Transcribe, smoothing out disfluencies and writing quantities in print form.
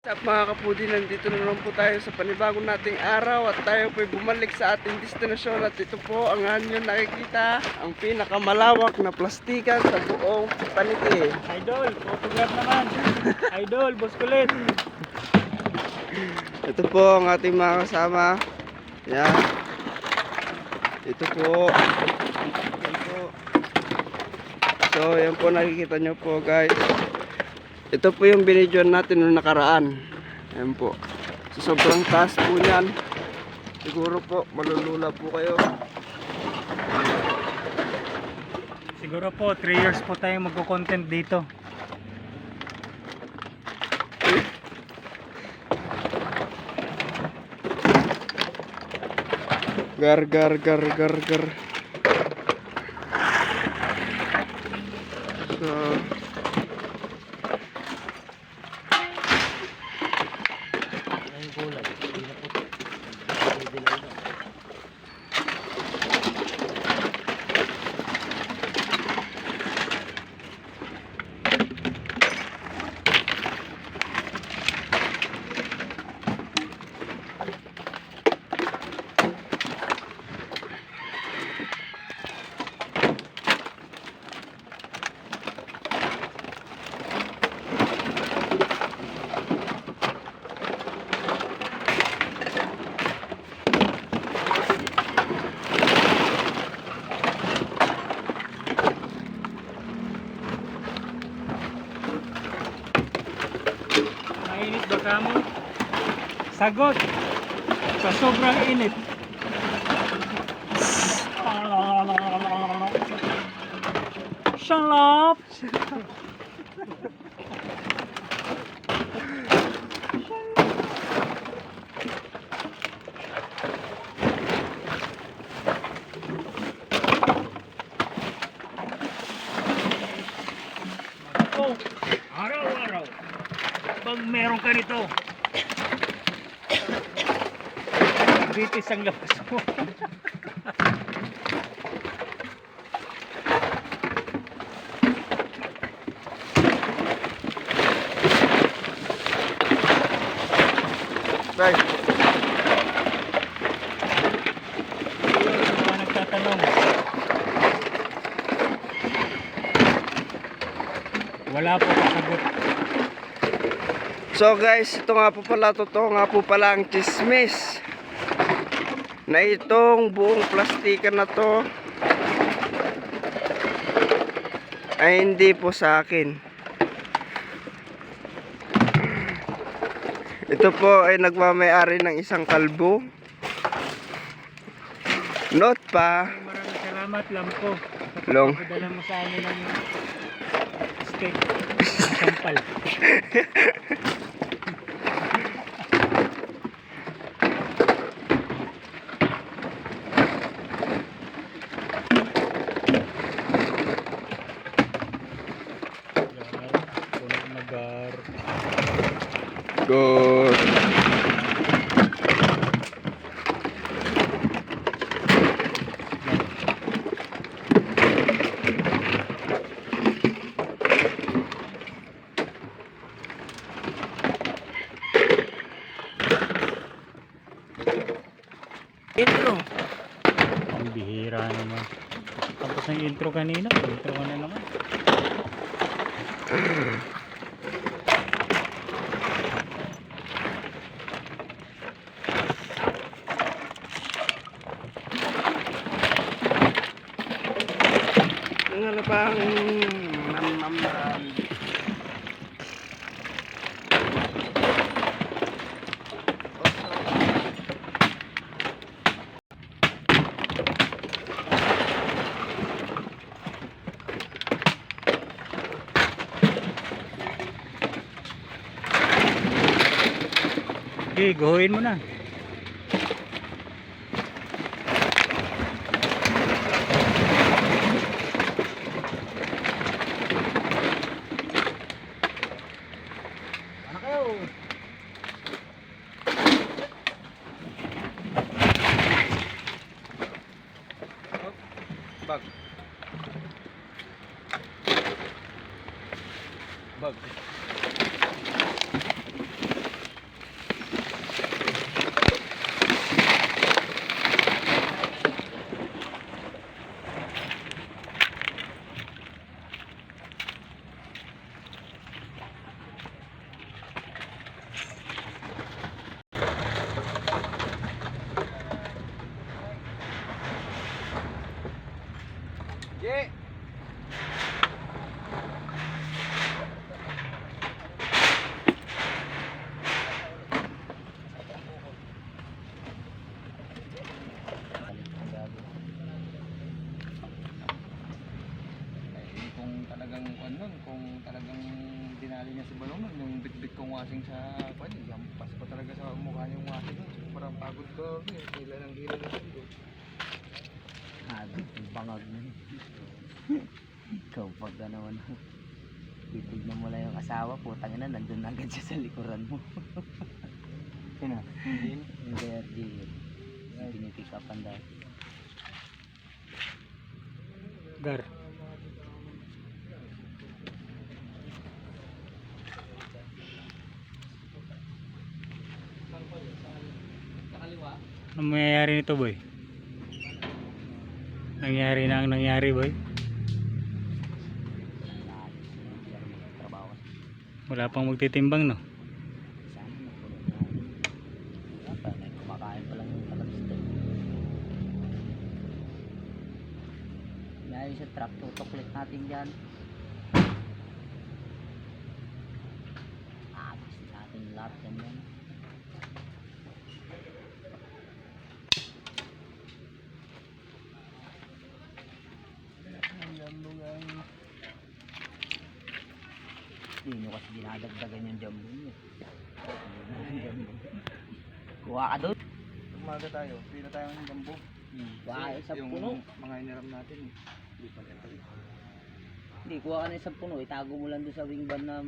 Sa mga kapudi, nandito na naman po tayo sa panibagong nating araw at tayo po'y bumalik sa ating destinasyon at ito po ang inyo nakikita, ang pinakamalawak na plastikan sa buong paniki. Idol, photograph naman. Idol, boss kulit. Ito po ang ating mga kasama. Yan. Ito po. So yan po, nakikita nyo po guys. Ito po yung binidyoan natin noong nakaraan. Ayan po. So sobrang taas po niyan. Siguro po malulula po kayo. Siguro po 3 years po tayo magko-content dito. Gar. So Mainit ba kamo? Sagot. Sa sobrang init. Shalop. Oh, araw-araw pag meron ka nito, bitis ang labas mo. guys, Mga nagtatanong, wala po kasagot. so guys, ito nga po pala, totoo nga po pala ang chismis na itong buong plastikan na to ay hindi po sa akin. Ito po ay nagmamayari ng isang kalbo. Note pa, Maraming salamat, Lampo. Long. Padala mo sa amin ng steak. Sampal. Puno nagar. good. Intro. Ang bihira naman. Tapos ng intro kanina. Intro ka na naman. Ano bang namamam. Okay, gohin mo na. Ano kayo? Bag. Bag. wasing sa kwan, lampas pa talaga sa mukha niya yung wasing. Parang pagod ko, hila ng hila ng hilo. Habit, bangag na. Ikaw pag naman, titignan mo lang yung asawa, putang ina, nandun agad siya sa likuran mo. Sino? Din? Hindi, di. Pinipick up ang dahil. Gar. Ano mangyayari nito, boy? Nangyari na ang nangyari, boy. Trabaho. Wala pang magtitimbang, no? Sana nagpulot na. Wala pa, may kumakain pa lang yung kalabista. Yan sa truck, tutuklit natin dyan. Abis natin lahat yan yan. Hindi nyo kasi dinadagdagan yung jumbo nyo. Kuha ka doon. Umaga tayo, pila tayo ng bambu. Kuha ka isang Yung puno. mga iniram natin, hindi pa rin. Hindi, kuha ka na isang puno. Itago mo lang doon sa wing van na